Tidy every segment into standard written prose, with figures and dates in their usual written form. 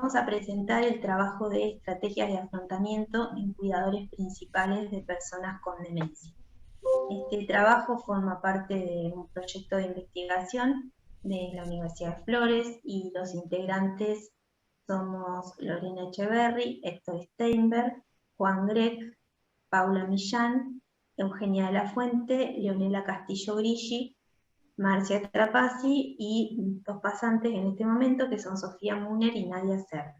vamos a presentar el trabajo de estrategias de afrontamiento en cuidadores principales de personas con demencia. Este trabajo forma parte de un proyecto de investigación de la Universidad de Flores y los integrantes somos Lorena Echeverry, Héctor Steinberg, Juan Grech, Paula Millán, Eugenia de la Fuente, Leonela Castillo Grigi, Marcia Trapazzi y dos pasantes en este momento que son Sofía Muner y Nadia Cerda.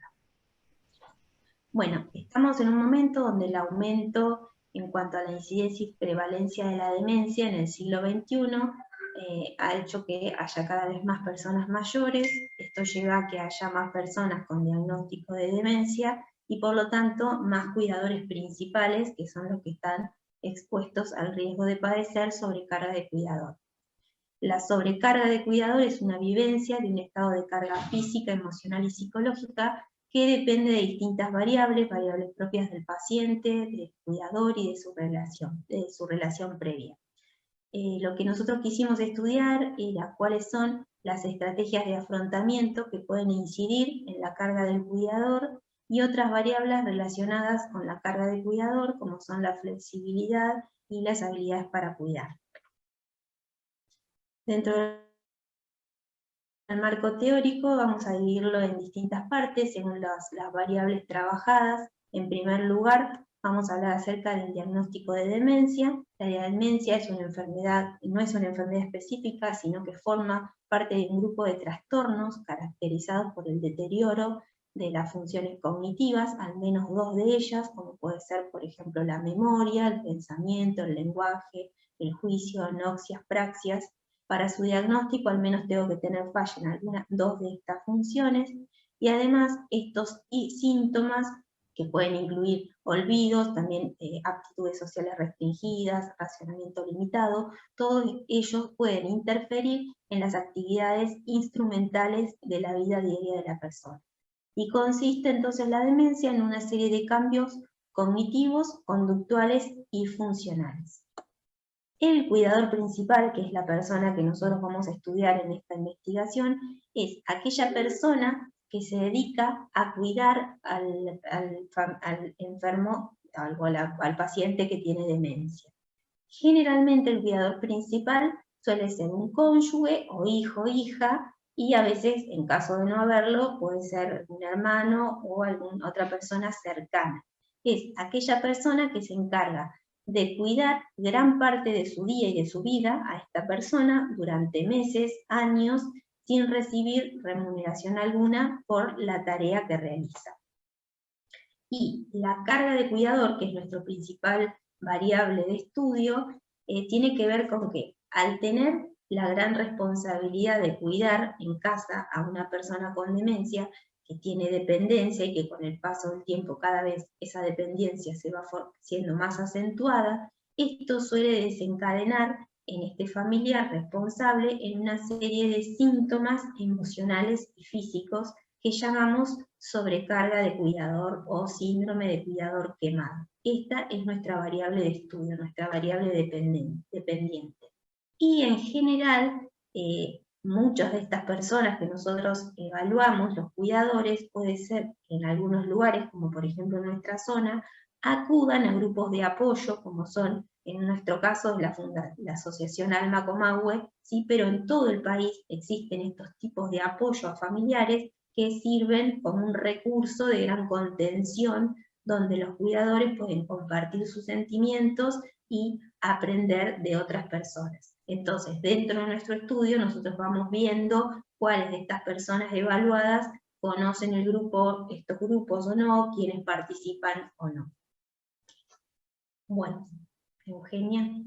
Bueno, estamos en un momento donde el aumento en cuanto a la incidencia y prevalencia de la demencia en el siglo XXI ha hecho que haya cada vez más personas mayores. Esto lleva a que haya más personas con diagnóstico de demencia y por lo tanto más cuidadores principales, que son los que están expuestos al riesgo de padecer sobrecarga de cuidador. La sobrecarga de cuidador es una vivencia de un estado de carga física, emocional y psicológica que depende de distintas variables propias del paciente, del cuidador y de su relación previa. Lo que nosotros quisimos estudiar era cuáles son las estrategias de afrontamiento que pueden incidir en la carga del cuidador y otras variables relacionadas con la carga del cuidador, como son la flexibilidad y las habilidades para cuidar. Dentro del marco teórico vamos a dividirlo en distintas partes según las variables trabajadas. En primer lugar, vamos a hablar acerca del diagnóstico de demencia. La demencia es una enfermedad, no es una enfermedad específica, sino que forma parte de un grupo de trastornos caracterizados por el deterioro de las funciones cognitivas, al menos dos de ellas, como puede ser, por ejemplo, la memoria, el pensamiento, el lenguaje, el juicio, anoxias, praxias. Para su diagnóstico al menos tengo que tener falla en dos de estas funciones, y además estos síntomas, que pueden incluir olvidos, también aptitudes sociales restringidas, racionamiento limitado, todos ellos pueden interferir en las actividades instrumentales de la vida diaria de la persona. Y consiste entonces la demencia en una serie de cambios cognitivos, conductuales y funcionales. El cuidador principal, que es la persona que nosotros vamos a estudiar en esta investigación, es aquella persona que se dedica a cuidar al enfermo, al paciente que tiene demencia. Generalmente el cuidador principal suele ser un cónyuge o hijo o hija, y a veces, en caso de no haberlo, puede ser un hermano o alguna otra persona cercana. Es aquella persona que se encarga de cuidar gran parte de su día y de su vida a esta persona durante meses, años, sin recibir remuneración alguna por la tarea que realiza. Y la carga de cuidador, que es nuestro principal variable de estudio, tiene que ver con que al tener la gran responsabilidad de cuidar en casa a una persona con demencia, que tiene dependencia y que con el paso del tiempo cada vez esa dependencia se va siendo más acentuada, esto suele desencadenar en este familiar responsable en una serie de síntomas emocionales y físicos que llamamos sobrecarga de cuidador o síndrome de cuidador quemado. Esta es nuestra variable de estudio, nuestra variable dependiente. Y en general, muchas de estas personas que nosotros evaluamos, los cuidadores, puede ser que en algunos lugares, como por ejemplo en nuestra zona, acudan a grupos de apoyo, como son, en nuestro caso, la Asociación Alma Comahue, ¿sí? Pero en todo el país existen estos tipos de apoyo a familiares que sirven como un recurso de gran contención, donde los cuidadores pueden compartir sus sentimientos y aprender de otras personas. Entonces, dentro de nuestro estudio, nosotros vamos viendo cuáles de estas personas evaluadas conocen estos grupos o no, quiénes participan o no. Bueno, Eugenia.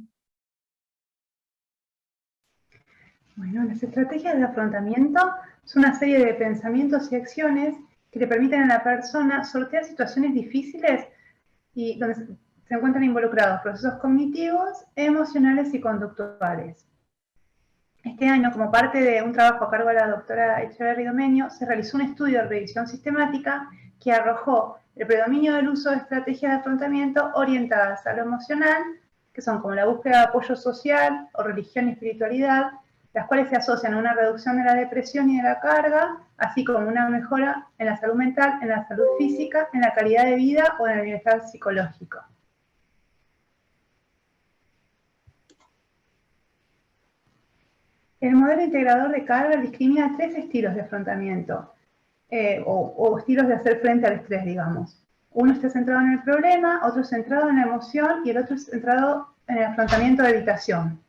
Bueno, las estrategias de afrontamiento son una serie de pensamientos y acciones que le permiten a la persona sortear situaciones difíciles y donde se encuentran involucrados procesos cognitivos, emocionales y conductuales. Este año, como parte de un trabajo a cargo de la doctora Echeverry Domenio, se realizó un estudio de revisión sistemática que arrojó el predominio del uso de estrategias de afrontamiento orientadas a lo emocional, que son como la búsqueda de apoyo social o religión y espiritualidad, las cuales se asocian a una reducción de la depresión y de la carga, así como una mejora en la salud mental, en la salud física, en la calidad de vida o en el bienestar psicológico. El modelo integrador de Carver discrimina 3 estilos de afrontamiento, o estilos de hacer frente al estrés, digamos. Uno está centrado en el problema, otro centrado en la emoción y el otro centrado en el afrontamiento de evitación.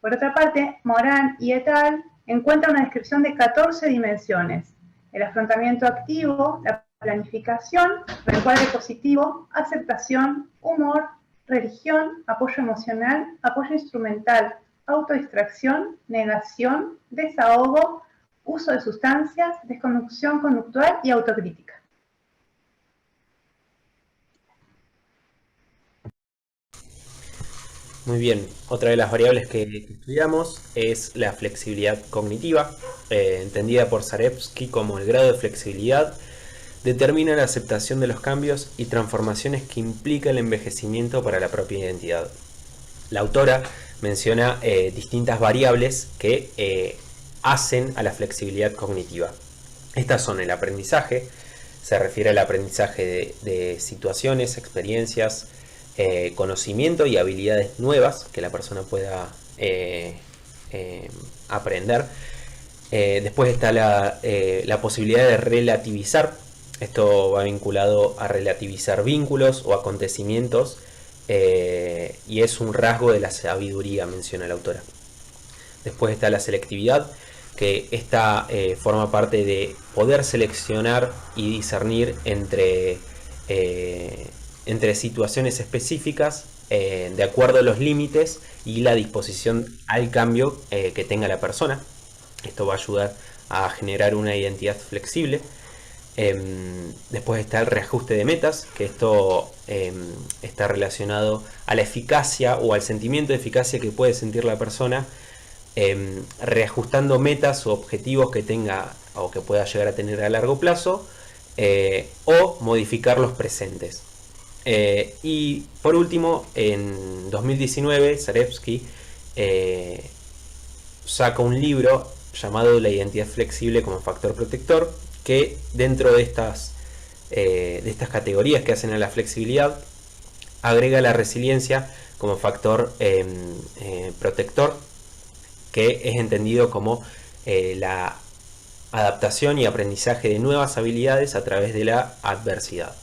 Por otra parte, Moran y et al. Encuentran una descripción de 14 dimensiones: el afrontamiento activo, la planificación, reencuadre positivo, aceptación, humor, religión, apoyo emocional, apoyo instrumental, autodistracción, negación, desahogo, uso de sustancias, desconducción conductual y autocrítica. Muy bien, otra de las variables que estudiamos es la flexibilidad cognitiva, entendida por Zarevsky como el grado de flexibilidad determina la aceptación de los cambios y transformaciones que implica el envejecimiento para la propia identidad. La autora menciona distintas variables que hacen a la flexibilidad cognitiva. Estas son el aprendizaje, se refiere al aprendizaje de situaciones, experiencias, conocimiento y habilidades nuevas que la persona pueda aprender. Después está la posibilidad de relativizar. Esto va vinculado a relativizar vínculos o acontecimientos y es un rasgo de la sabiduría, menciona la autora. Después está la selectividad, que esta forma parte de poder seleccionar y discernir entre situaciones específicas de acuerdo a los límites y la disposición al cambio que tenga la persona. Esto va a ayudar a generar una identidad flexible. Después está el reajuste de metas, que esto está relacionado a la eficacia o al sentimiento de eficacia que puede sentir la persona reajustando metas o objetivos que tenga o que pueda llegar a tener a largo plazo o modificar los presentes. Y por último, en 2019 Zarevsky saca un libro llamado La identidad flexible como factor protector, que dentro de estas categorías que hacen a la flexibilidad agrega la resiliencia como factor protector, que es entendido como la adaptación y aprendizaje de nuevas habilidades a través de la adversidad.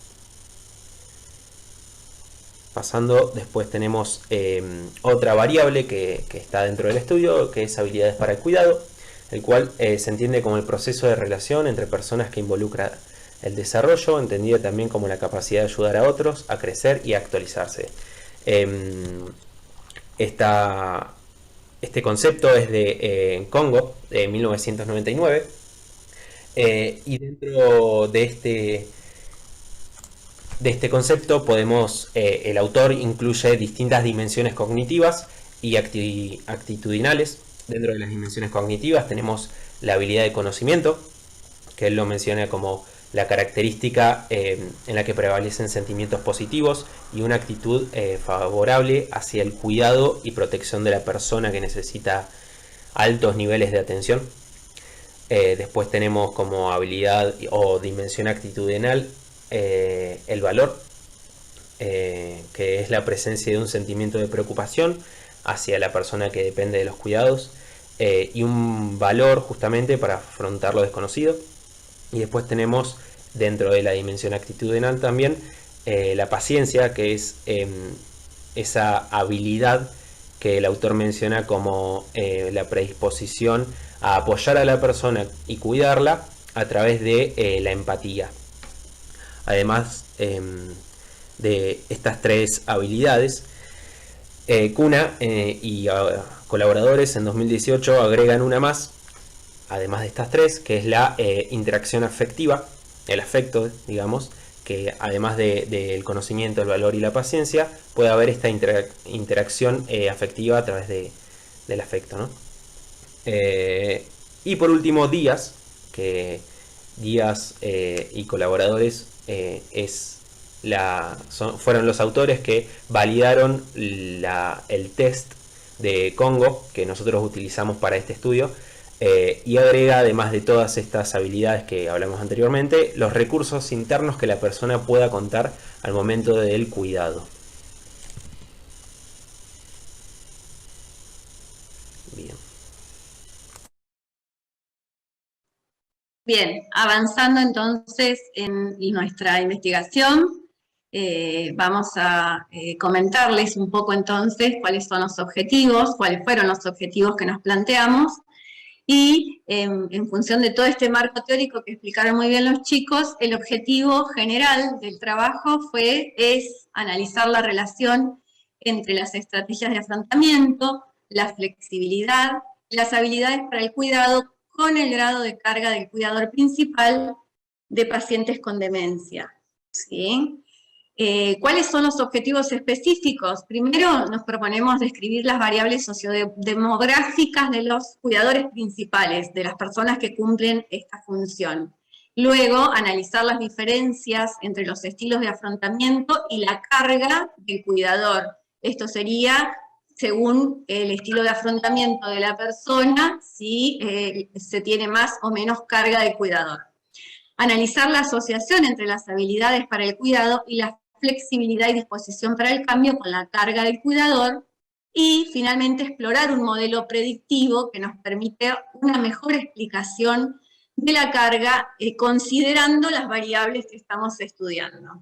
Pasando, después tenemos otra variable que está dentro del estudio, que es habilidades para el cuidado, el cual se entiende como el proceso de relación entre personas que involucra el desarrollo, entendido también como la capacidad de ayudar a otros a crecer y a actualizarse. Este concepto es de Congo, de 1999, y dentro de este concepto el autor incluye distintas dimensiones cognitivas y actitudinales. Dentro de las dimensiones cognitivas tenemos la habilidad de conocimiento, que él lo menciona como la característica en la que prevalecen sentimientos positivos y una actitud favorable hacia el cuidado y protección de la persona que necesita altos niveles de atención. Después tenemos como habilidad o dimensión actitudinal el valor, que es la presencia de un sentimiento de preocupación hacia la persona que depende de los cuidados y un valor justamente para afrontar lo desconocido. Y después tenemos dentro de la dimensión actitudinal también la paciencia, que es esa habilidad que el autor menciona como la predisposición a apoyar a la persona y cuidarla a través de la empatía. Además de estas tres habilidades, Cuna y colaboradores en 2018 agregan una más, además de estas tres, que es la interacción afectiva, el afecto, digamos, que además del conocimiento, el valor y la paciencia, puede haber esta interacción afectiva a través del afecto, ¿no? Y por último, Díaz, que Díaz y colaboradores fueron los autores que validaron el test de Congo, que nosotros utilizamos para este estudio, y agrega, además de todas estas habilidades que hablamos anteriormente, los recursos internos que la persona pueda contar al momento del cuidado. Bien. Bien, avanzando entonces en nuestra investigación, vamos a comentarles un poco entonces cuáles son los objetivos, cuáles fueron los objetivos que nos planteamos, y en función de todo este marco teórico que explicaron muy bien los chicos, el objetivo general del trabajo es analizar la relación entre las estrategias de afrontamiento, la flexibilidad, las habilidades para el cuidado con el grado de carga del cuidador principal de pacientes con demencia. ¿Sí? ¿Cuáles son los objetivos específicos? Primero nos proponemos describir las variables sociodemográficas de los cuidadores principales, de las personas que cumplen esta función. Luego, analizar las diferencias entre los estilos de afrontamiento y la carga del cuidador. Esto sería según el estilo de afrontamiento de la persona, si se tiene más o menos carga de cuidador. Analizar la asociación entre las habilidades para el cuidado y la flexibilidad y disposición para el cambio con la carga del cuidador, y finalmente explorar un modelo predictivo que nos permite una mejor explicación de la carga considerando las variables que estamos estudiando.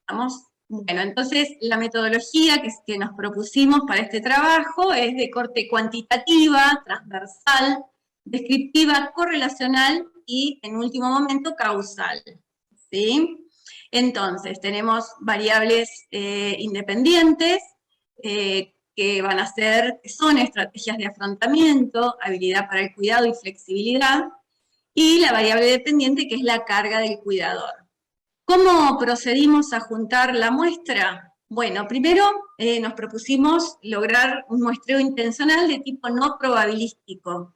¿Estamos? Bueno, entonces la metodología que nos propusimos para este trabajo es de corte cuantitativa, transversal, descriptiva, correlacional y, en último momento, causal. ¿Sí? Entonces, tenemos variables independientes que van a ser, que son estrategias de afrontamiento, habilidad para el cuidado y flexibilidad, y la variable dependiente que es la carga del cuidador. ¿Cómo procedimos a juntar la muestra? Bueno, primero nos propusimos lograr un muestreo intencional de tipo no probabilístico.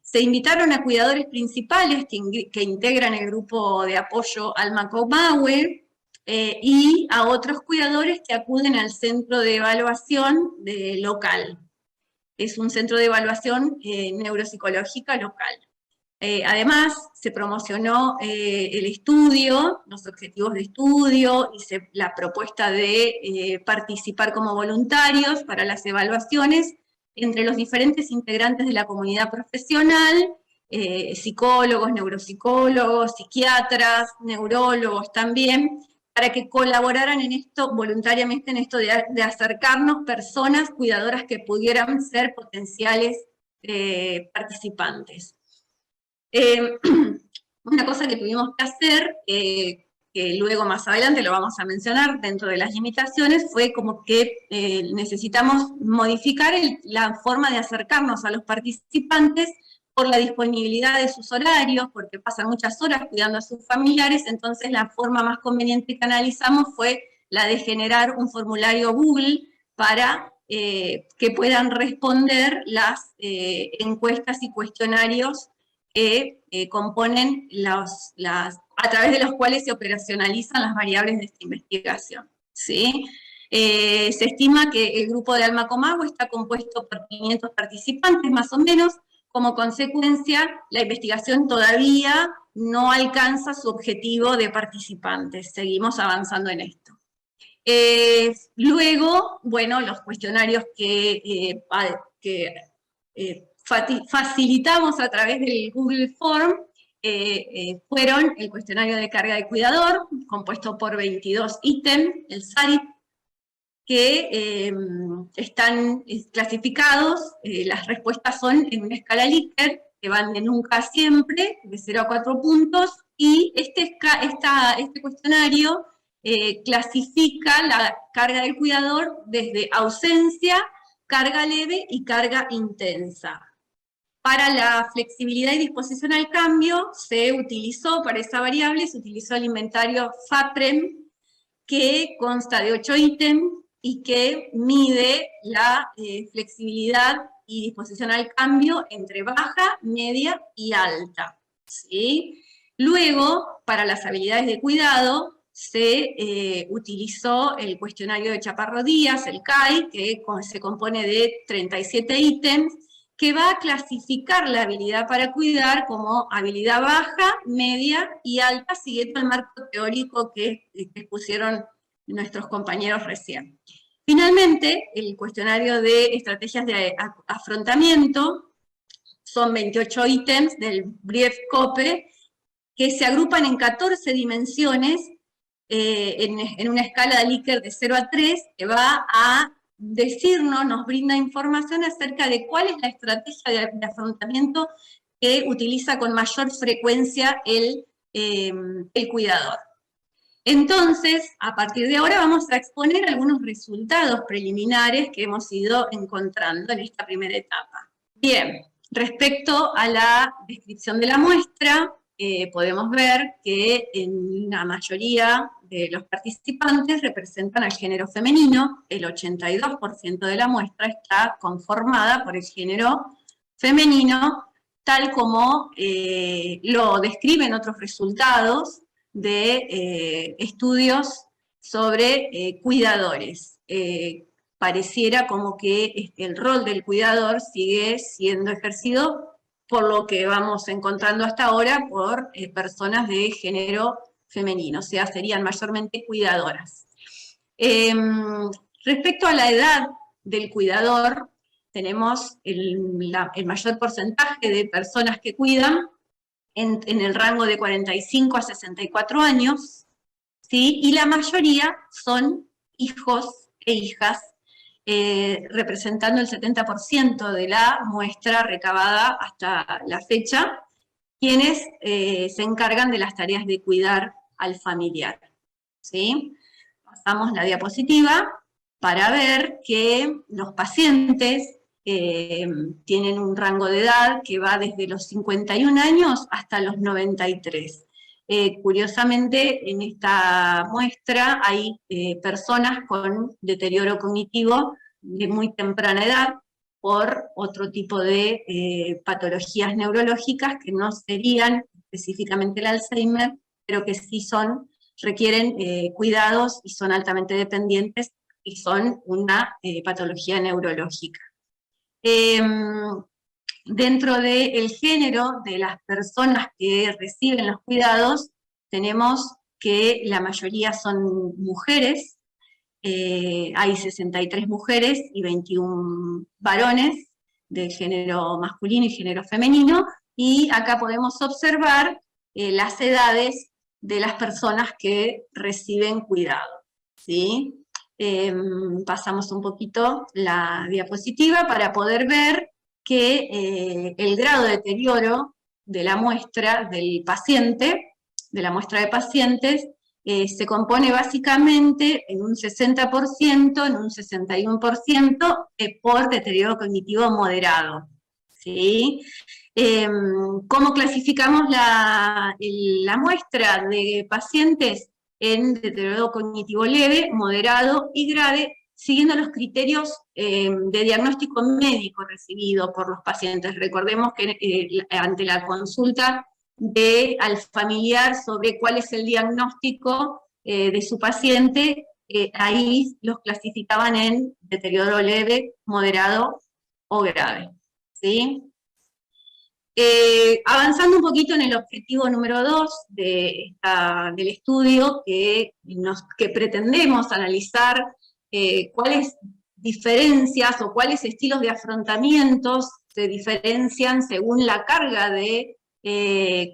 Se invitaron a cuidadores principales que integran el grupo de apoyo Alma Comahue y a otros cuidadores que acuden al centro de evaluación local. Es un centro de evaluación neuropsicológica local. Además, se promocionó el estudio, los objetivos de estudio y la propuesta de participar como voluntarios para las evaluaciones entre los diferentes integrantes de la comunidad profesional, psicólogos, neuropsicólogos, psiquiatras, neurólogos también, para que colaboraran en esto, voluntariamente en esto de acercarnos personas cuidadoras que pudieran ser potenciales participantes. Una cosa que tuvimos que hacer, que luego más adelante lo vamos a mencionar dentro de las limitaciones, fue como que necesitamos modificar la forma de acercarnos a los participantes por la disponibilidad de sus horarios, porque pasan muchas horas cuidando a sus familiares. Entonces la forma más conveniente que analizamos fue la de generar un formulario Google para que puedan responder las encuestas y cuestionarios que componen a través de los cuales se operacionalizan las variables de esta investigación. ¿Sí? Se estima que el grupo de Alma Comahue está compuesto por 500 participantes más o menos. Como consecuencia, la investigación todavía no alcanza su objetivo de participantes. Seguimos avanzando en esto. Luego, bueno, los cuestionarios que facilitamos a través del Google Form fueron el cuestionario de carga de cuidador, compuesto por 22 ítems, el SARIP, que están clasificados. Las respuestas son en una escala Likert, que van de nunca a siempre, de 0 a 4 puntos, y este cuestionario clasifica la carga del cuidador desde ausencia, carga leve y carga intensa. Para la flexibilidad y disposición al cambio, para esa variable se utilizó el inventario FAPREM, que consta de 8 ítems y que mide la flexibilidad y disposición al cambio entre baja, media y alta. ¿Sí? Luego, para las habilidades de cuidado, se utilizó el cuestionario de Chaparro Díaz, el CAI, que se compone de 37 ítems, que va a clasificar la habilidad para cuidar como habilidad baja, media y alta, siguiendo el marco teórico que expusieron nuestros compañeros recién. Finalmente, el cuestionario de estrategias de afrontamiento son 28 ítems del Brief-Cope, que se agrupan en 14 dimensiones, en una escala de Likert de 0 a 3, que va a decirnos, nos brinda información acerca de cuál es la estrategia de afrontamiento que utiliza con mayor frecuencia el cuidador. Entonces, a partir de ahora vamos a exponer algunos resultados preliminares que hemos ido encontrando en esta primera etapa. Bien, respecto a la descripción de la muestra, podemos ver que en la mayoría de los participantes representan al género femenino, el 82% de la muestra está conformada por el género femenino, tal como lo describen otros resultados de estudios sobre cuidadores. Pareciera como que el rol del cuidador sigue siendo ejercido, por lo que vamos encontrando hasta ahora, por personas de género femenino, o sea, serían mayormente cuidadoras. Respecto a la edad del cuidador, tenemos el mayor porcentaje de personas que cuidan en el rango de 45 a 64 años, ¿sí? Y la mayoría son hijos e hijas, representando el 70% de la muestra recabada hasta la fecha, quienes se encargan de las tareas de cuidar al familiar, ¿sí? Pasamos la diapositiva para ver que los pacientes tienen un rango de edad que va desde los 51 años hasta los 93. Curiosamente, en esta muestra hay personas con deterioro cognitivo de muy temprana edad por otro tipo de patologías neurológicas que no serían específicamente el Alzheimer, pero que sí requieren cuidados y son altamente dependientes y son una patología neurológica. Dentro del género de las personas que reciben los cuidados, tenemos que la mayoría son mujeres, hay 63 mujeres y 21 varones de género masculino y género femenino, y acá podemos observar las edades de las personas que reciben cuidado, ¿sí? Pasamos un poquito la diapositiva para poder ver que el grado de deterioro de la muestra del paciente, de la muestra de pacientes, se compone básicamente en un 60%, en un 61% por deterioro cognitivo moderado, ¿sí? ¿Cómo clasificamos la muestra de pacientes? En deterioro cognitivo leve, moderado y grave, siguiendo los criterios de diagnóstico médico recibido por los pacientes. Recordemos que ante la consulta al familiar sobre cuál es el diagnóstico de su paciente, ahí los clasificaban en deterioro leve, moderado o grave, ¿sí? Avanzando un poquito en el objetivo número 2 del estudio, que pretendemos analizar cuáles diferencias o cuáles estilos de afrontamientos se diferencian según la carga de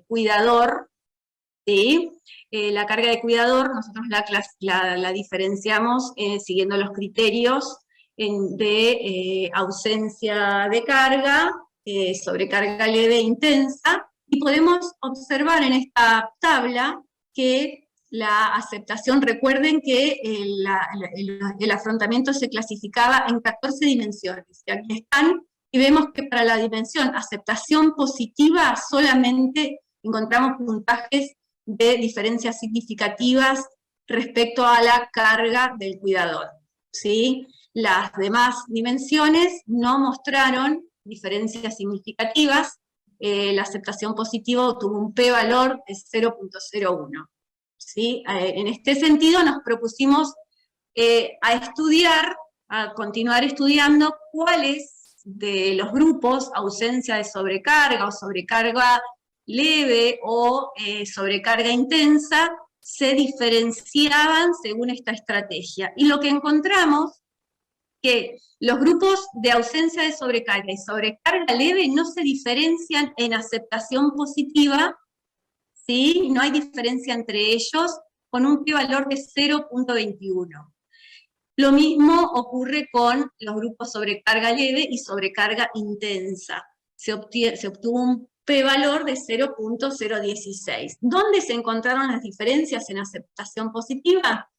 cuidador, ¿sí? La carga de cuidador nosotros la diferenciamos siguiendo los criterios de ausencia de carga, sobrecarga leve e intensa, y podemos observar en esta tabla que la aceptación, recuerden que el afrontamiento se clasificaba en 14 dimensiones, y aquí están, y vemos que para la dimensión aceptación positiva solamente encontramos puntajes de diferencias significativas respecto a la carga del cuidador, ¿sí? Las demás dimensiones no mostraron diferencias significativas. La aceptación positiva tuvo un p-valor de 0.01, ¿sí? En este sentido nos propusimos a continuar estudiando cuáles de los grupos, ausencia de sobrecarga o sobrecarga leve o sobrecarga intensa, se diferenciaban según esta estrategia. Y lo que encontramos que los grupos de ausencia de sobrecarga y sobrecarga leve no se diferencian en aceptación positiva, ¿sí? No hay diferencia entre ellos, con un p-valor de 0.21. Lo mismo ocurre con los grupos sobrecarga leve y sobrecarga intensa. Se obtuvo un p-valor de 0.016. ¿Dónde se encontraron las diferencias en aceptación positiva?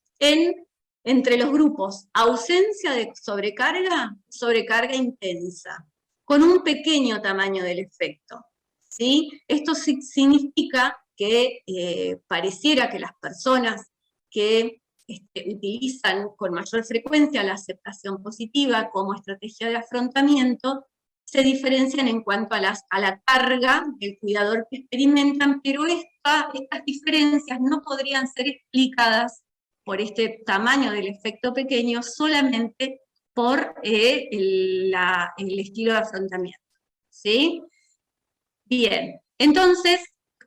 Entre los grupos ausencia de sobrecarga, sobrecarga intensa, con un pequeño tamaño del efecto, ¿sí? Esto significa que pareciera que las personas que utilizan con mayor frecuencia la aceptación positiva como estrategia de afrontamiento se diferencian en cuanto a la carga del cuidador que experimentan, pero estas diferencias no podrían ser explicadas por este tamaño del efecto pequeño solamente por el estilo de afrontamiento, ¿sí? Bien, entonces,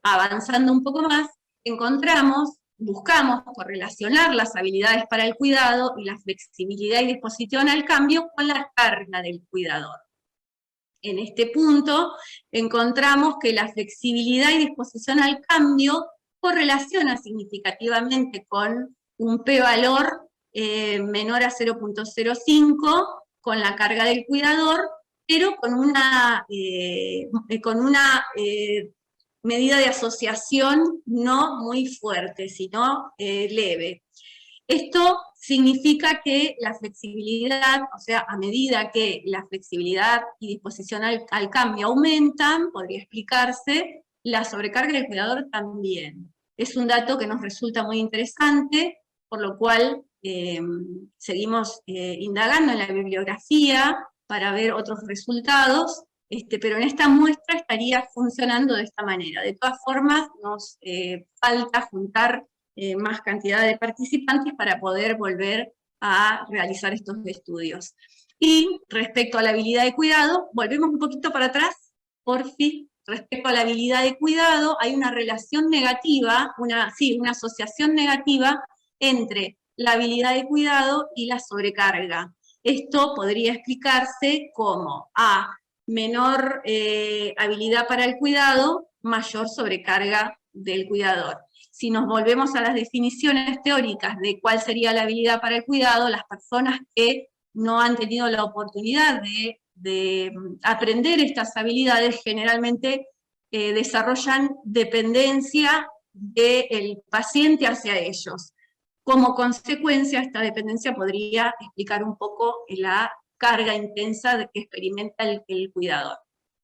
avanzando un poco más, buscamos correlacionar las habilidades para el cuidado y la flexibilidad y disposición al cambio con la carga del cuidador. En este punto, encontramos que la flexibilidad y disposición al cambio correlaciona significativamente con un p-valor menor a 0.05 con la carga del cuidador, pero con una medida de asociación no muy fuerte, sino leve. Esto significa que la flexibilidad, o sea, a medida que la flexibilidad y disposición al cambio aumentan, podría explicarse, la sobrecarga del cuidador también. Es un dato que nos resulta muy interesante, por lo cual seguimos indagando en la bibliografía para ver otros resultados, pero en esta muestra estaría funcionando de esta manera. De todas formas, nos falta juntar más cantidad de participantes para poder volver a realizar estos estudios. Y respecto a la habilidad de cuidado, volvemos un poquito para atrás, porfi. Respecto a la habilidad de cuidado, hay una relación negativa, una asociación negativa entre la habilidad de cuidado y la sobrecarga. Esto podría explicarse como a menor habilidad para el cuidado, mayor sobrecarga del cuidador. Si nos volvemos a las definiciones teóricas de cuál sería la habilidad para el cuidado, las personas que no han tenido la oportunidad de aprender estas habilidades generalmente desarrollan dependencia del paciente hacia ellos. Como consecuencia, esta dependencia podría explicar un poco la carga intensa que experimenta el cuidador.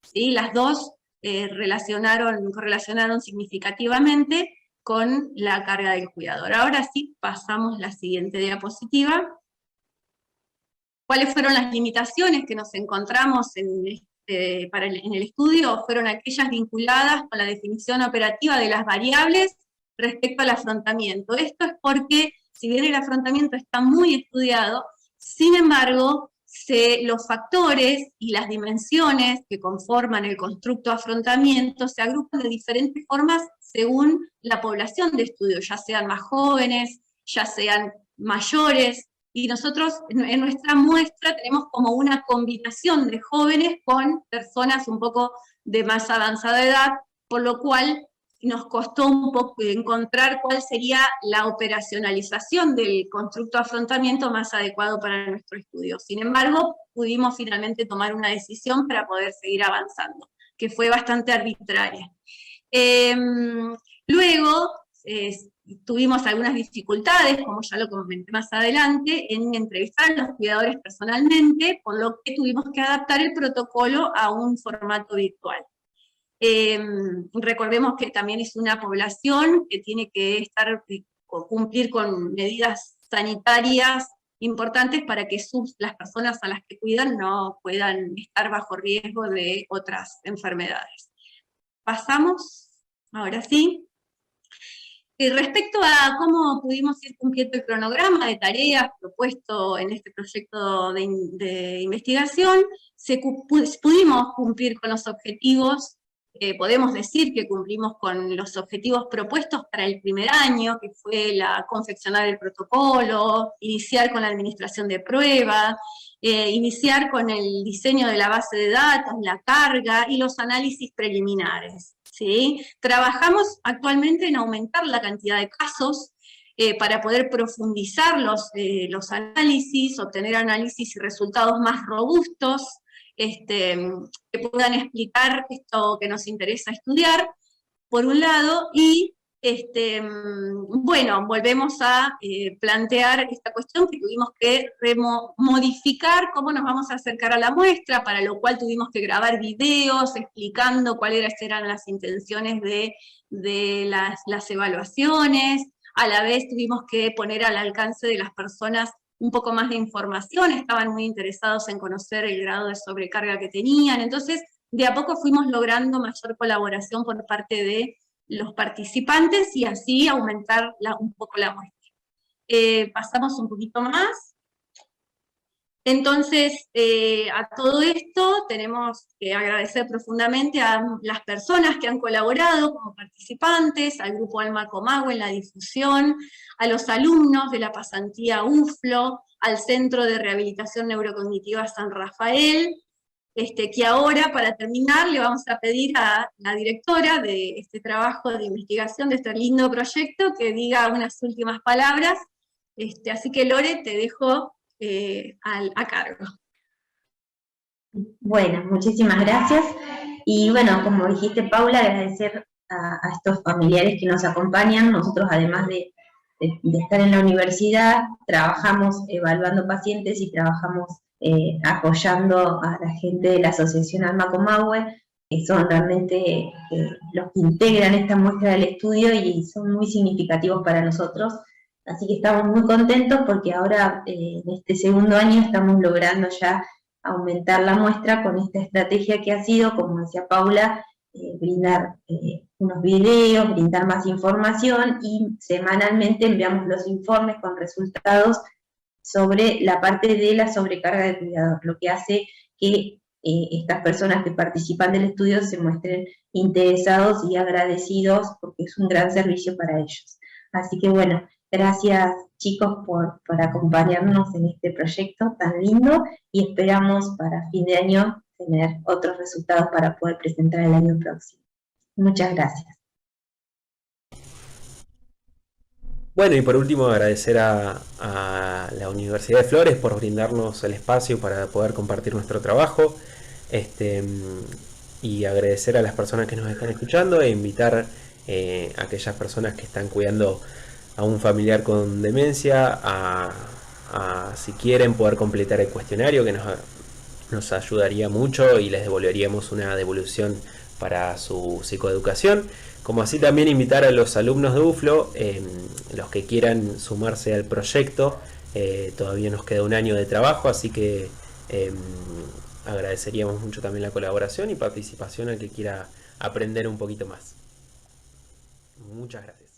¿Sí? Las dos correlacionaron significativamente con la carga del cuidador. Ahora sí, pasamos la siguiente diapositiva. ¿Cuáles fueron las limitaciones que nos encontramos en el estudio? Fueron aquellas vinculadas con la definición operativa de las variables respecto al afrontamiento. Esto es porque, si bien el afrontamiento está muy estudiado, sin embargo, los factores y las dimensiones que conforman el constructo afrontamiento se agrupan de diferentes formas según la población de estudio, ya sean más jóvenes, ya sean mayores, y nosotros en nuestra muestra tenemos como una combinación de jóvenes con personas un poco de más avanzada edad, por lo cual nos costó un poco encontrar cuál sería la operacionalización del constructo afrontamiento más adecuado para nuestro estudio. Sin embargo, pudimos finalmente tomar una decisión para poder seguir avanzando, que fue bastante arbitraria. Luego, tuvimos algunas dificultades, como ya lo comenté más adelante, en entrevistar a los cuidadores personalmente, por lo que tuvimos que adaptar el protocolo a un formato virtual. Recordemos que también es una población que tiene que cumplir con medidas sanitarias importantes para que las personas a las que cuidan no puedan estar bajo riesgo de otras enfermedades. Pasamos, ahora sí. Respecto a cómo pudimos ir cumpliendo el cronograma de tareas propuesto en este proyecto de investigación, pudimos cumplir con los objetivos. Podemos decir que cumplimos con los objetivos propuestos para el primer año, que fue confeccionar el protocolo, iniciar con la administración de pruebas, iniciar con el diseño de la base de datos, la carga y los análisis preliminares. ¿Sí? Trabajamos actualmente en aumentar la cantidad de casos para poder profundizar los análisis, obtener análisis y resultados más robustos, que puedan explicar esto que nos interesa estudiar, por un lado, y bueno, volvemos a plantear esta cuestión que tuvimos que modificar cómo nos vamos a acercar a la muestra, para lo cual tuvimos que grabar videos explicando cuáles eran las intenciones de las evaluaciones. A la vez tuvimos que poner al alcance de las personas un poco más de información, estaban muy interesados en conocer el grado de sobrecarga que tenían, entonces de a poco fuimos logrando mayor colaboración por parte de los participantes y así aumentar un poco la muestra. Pasamos un poquito más. Entonces, a todo esto tenemos que agradecer profundamente a las personas que han colaborado como participantes, al Grupo Alma Comahue en la difusión, a los alumnos de la pasantía UFLO, al Centro de Rehabilitación Neurocognitiva San Rafael, que ahora, para terminar, le vamos a pedir a la directora de este trabajo de investigación, de este lindo proyecto, que diga unas últimas palabras. Así que, Lore, te dejo a cargo. Bueno, muchísimas gracias. Y bueno, como dijiste, Paula, agradecer a estos familiares que nos acompañan. Nosotros, además de estar en la universidad, trabajamos evaluando pacientes y trabajamos apoyando a la gente de la Asociación Alma Comahue, que son realmente los que integran esta muestra del estudio y son muy significativos para nosotros. Así que estamos muy contentos porque ahora, en este segundo año, estamos logrando ya aumentar la muestra con esta estrategia que ha sido, como decía Paula, brindar unos videos, brindar más información y semanalmente enviamos los informes con resultados sobre la parte de la sobrecarga de cuidador, lo que hace que estas personas que participan del estudio se muestren interesados y agradecidos porque es un gran servicio para ellos. Así que bueno, gracias chicos por acompañarnos en este proyecto tan lindo y esperamos para fin de año tener otros resultados para poder presentar el año próximo. Muchas gracias. Bueno, y por último agradecer a la Universidad de Flores por brindarnos el espacio para poder compartir nuestro trabajo, y agradecer a las personas que nos están escuchando e invitar a aquellas personas que están cuidando a un familiar con demencia a si quieren poder completar el cuestionario, que nos ayudaría mucho y les devolveríamos una devolución para su psicoeducación, como así también invitar a los alumnos de UFLO, los que quieran sumarse al proyecto. Todavía nos queda un año de trabajo, así que agradeceríamos mucho también la colaboración y participación al que quiera aprender un poquito más. Muchas gracias.